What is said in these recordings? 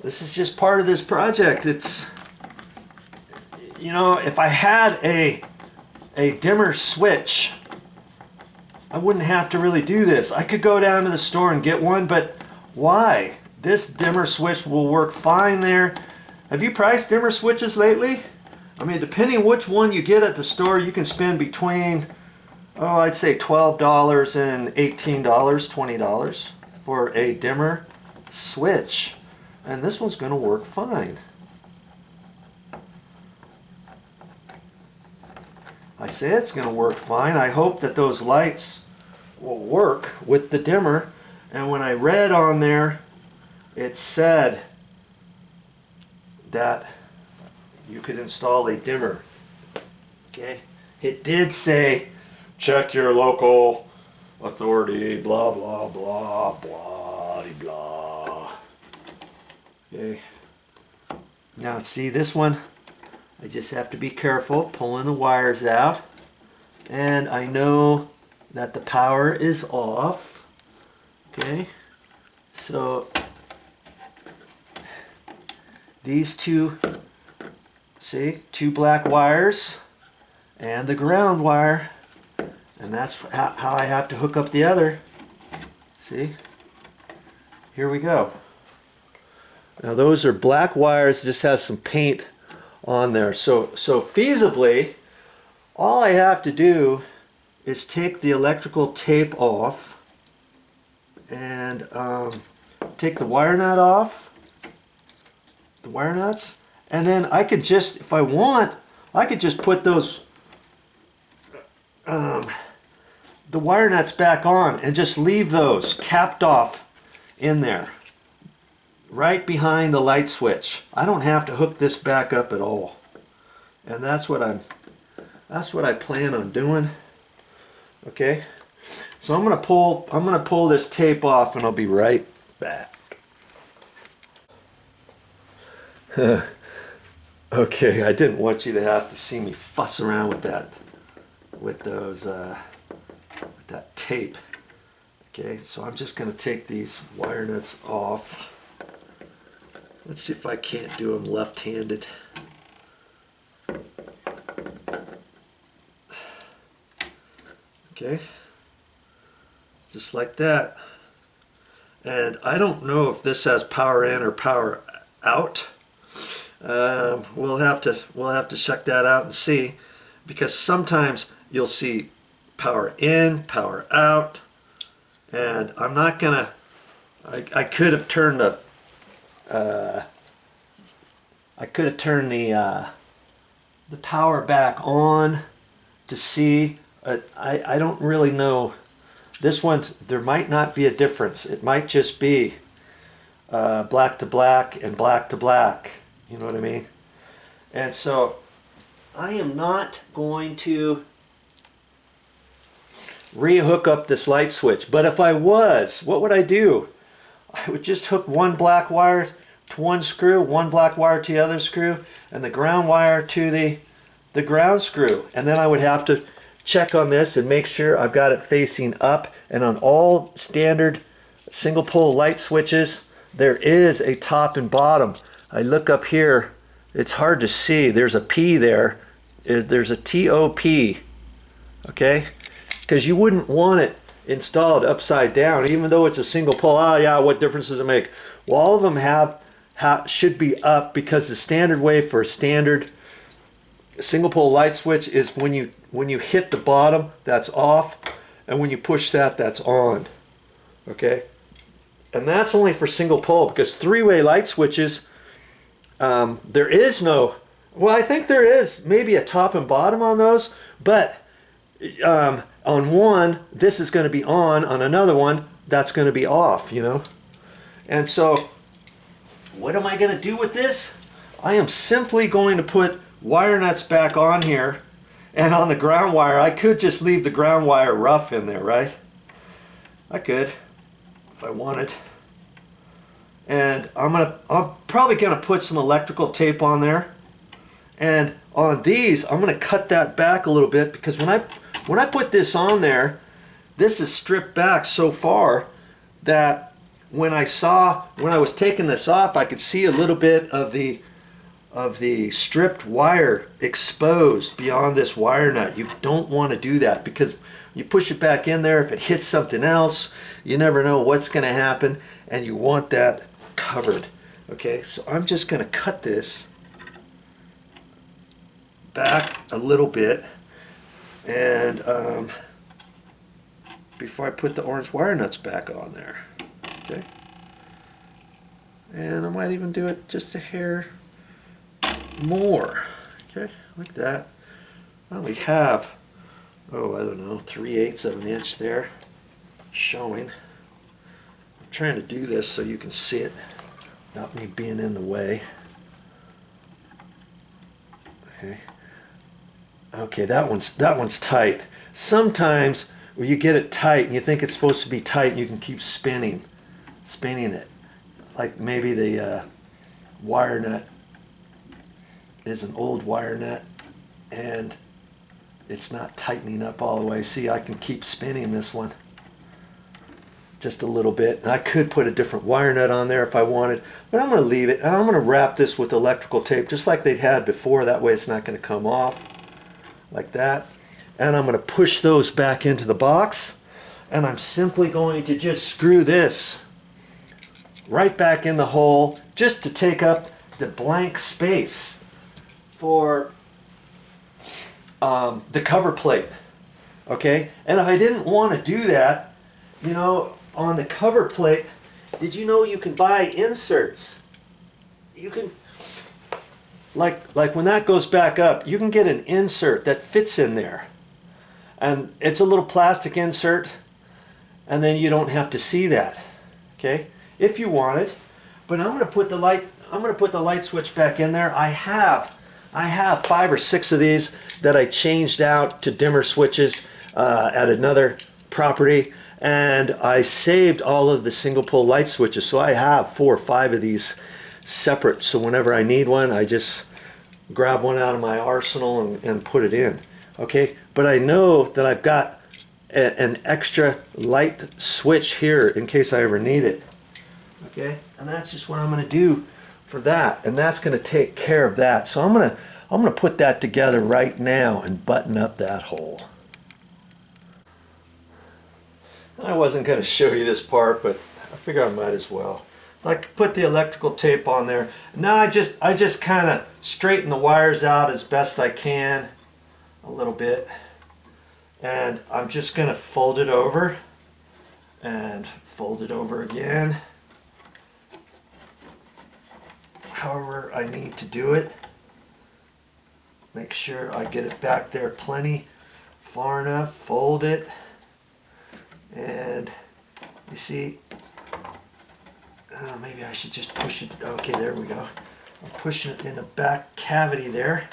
this is just part of this project. It's, you know, if I had a dimmer switch, I wouldn't have to really do this. I could go down to the store and get one, but why? This dimmer switch will work fine there. Have you priced dimmer switches lately? I mean, depending which one you get at the store, you can spend between, oh, I'd say $12 and $18, $20 for a dimmer switch. And this one's going to work fine. I say it's going to work fine. I hope that those lights will work with the dimmer. And when I read on there, it said that you could install a dimmer. Okay? It did say, check your local authority, blah, blah, blah, blah, blah. Okay? Now see this one? I just have to be careful pulling the wires out, and I know that the power is off. Okay, so these two, see, two black wires and the ground wire, and that's how I have to hook up the other. See, here we go. Now those are black wires, just has some paint on there. So feasibly, all I have to do is take the electrical tape off and take the wire nut off, the wire nuts, and then I could just, if I want, I could just put those the wire nuts back on and just leave those capped off in there, right behind the light switch. I don't have to hook this back up at all. And that's what I plan on doing. Okay? So I'm going to pull this tape off and I'll be right back. Okay, I didn't want you to have to see me fuss around with that, with that tape. Okay, so I'm just going to take these wire nuts off. Let's see if I can't do them left-handed. Okay, just like that. And I don't know if this has power in or power out. We'll have to check that out and see, because sometimes you'll see power in, power out, and I'm not gonna. I could have turned the. I could have turned the power back on to see. I don't really know. This one, there might not be a difference. It might just be black to black and black to black. You know what I mean? And so I am not going to re-hook up this light switch. But if I was, what would I do? I would just hook one black wire to one screw, one black wire to the other screw, and the ground wire to the ground screw. And then I would have to check on this and make sure I've got it facing up. And on all standard single pole light switches, there is a top and bottom. I look up here, it's hard to see. There's a P there. There's a TOP, okay? Because you wouldn't want it installed upside down, even though it's a single pole. Oh yeah, what difference does it make? Well, all of them should be up, because the standard way for a standard single pole light switch is when you hit the bottom, that's off, and when you push that, that's on. Okay? And that's only for single pole, because three-way light switches, there is no, well, I think there is maybe a top and bottom on those, but on one, this is going to be on another one, that's going to be off, you know? And so, what am I going to do with this? I am simply going to put wire nuts back on here, and on the ground wire, I could just leave the ground wire rough in there, right? I could, if I wanted. And I'm probably gonna put some electrical tape on there. And on these, I'm gonna cut that back a little bit, because when I put this on there, this is stripped back so far that when I was taking this off, I could see a little bit of the stripped wire exposed beyond this wire nut. You don't want to do that, because you push it back in there, if it hits something else, you never know what's going to happen, and you want that covered. Okay, so I'm just going to cut this back a little bit, and before I put the orange wire nuts back on there. Okay, and I might even do it just a hair more. Okay, like that. Well, we have, oh, I don't know, 3/8 of an inch there showing. I'm trying to do this so you can see it without me being in the way. Okay. Okay, that one's tight. Sometimes when you get it tight and you think it's supposed to be tight, you can keep spinning it. Like maybe the wire nut is an old wire nut and it's not tightening up all the way. See, I can keep spinning this one just a little bit. And I could put a different wire nut on there if I wanted, but I'm going to leave it. And I'm going to wrap this with electrical tape just like they'd had before. That way it's not going to come off like that. And I'm going to push those back into the box, and I'm simply going to just screw this right back in the hole just to take up the blank space for the cover plate. Okay, and if I didn't want to do that, you know, on the cover plate, did you know you can buy inserts? You can, like when that goes back up, you can get an insert that fits in there. And it's a little plastic insert, and then you don't have to see that. Okay, if you want it. But I'm going to put the light switch back in there. I have 5 or 6 of these that I changed out to dimmer switches at another property, and I saved all of the single pole light switches. So I have 4 or 5 of these separate. So whenever I need one, I just grab one out of my arsenal and put it in. Okay, but I know that I've got an extra light switch here in case I ever need it. Okay, and that's just what I'm going to do for that, and that's going to take care of that. So I'm going to put that together right now and button up that hole. I wasn't going to show you this part, but I figure I might as well. I put the electrical tape on there. Now I just kind of straighten the wires out as best I can. A little bit, and I'm just going to fold it over and fold it over again, however I need to do it. Make sure I get it back there plenty far enough, fold it, and you see, maybe I should just push it. Okay, there we go. I'm pushing it in the back cavity there.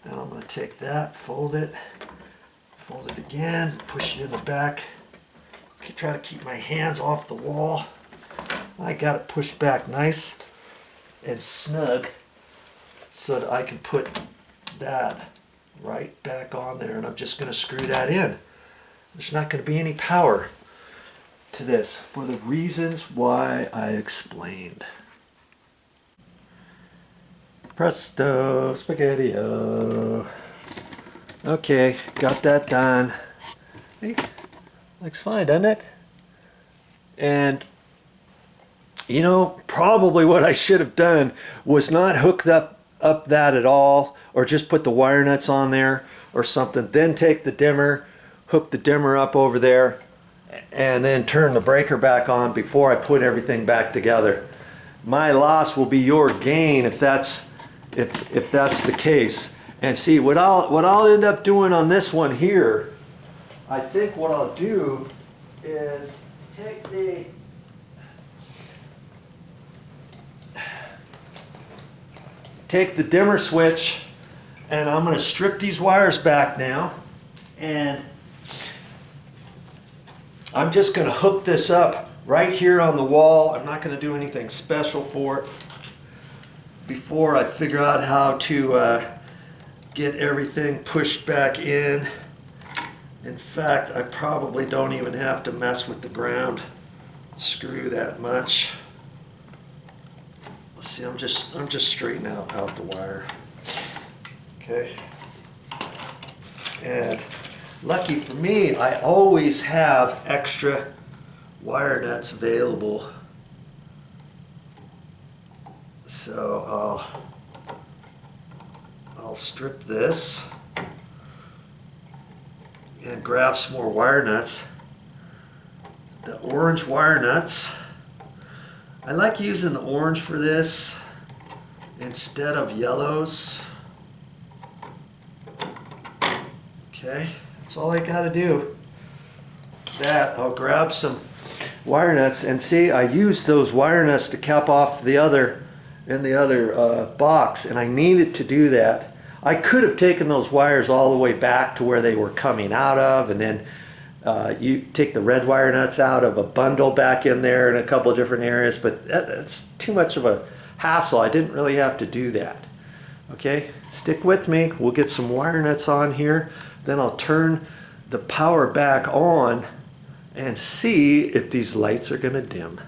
And I'm going to take that, fold it again, push it in the back. Try to keep my hands off the wall. I got it pushed back nice and snug so that I can put that right back on there, and I'm just going to screw that in. There's not going to be any power to this for the reasons why I explained. Presto, spaghetti-o. Okay, got that done. Hey, looks fine, doesn't it? And, you know, probably what I should have done was not hook up that at all, or just put the wire nuts on there or something, then take the dimmer, hook the dimmer up over there, and then turn the breaker back on before I put everything back together. My loss will be your gain if that's the case. And see, what I'll end up doing on this one here, I think what I'll do is take the dimmer switch, and I'm going to strip these wires back now, and I'm just going to hook this up right here on the wall. I'm not going to do anything special for it before I figure out how to get everything pushed back in. In fact, I probably don't even have to mess with the ground screw that much. Let's see, I'm just straightening out the wire. Okay. And lucky for me, I always have extra wire nuts available. So I'll strip this and grab some more wire nuts. The orange wire nuts. I like using the orange for this instead of yellows. Okay, that's all I gotta do. That, I'll grab some wire nuts, and see, I used those wire nuts to cap off the other box, and I needed to do that. I could have taken those wires all the way back to where they were coming out of, and then you take the red wire nuts out of a bundle back in there in a couple of different areas, but that's too much of a hassle. I didn't really have to do that. Okay, stick with me. We'll get some wire nuts on here, then I'll turn the power back on and see if these lights are going to dim.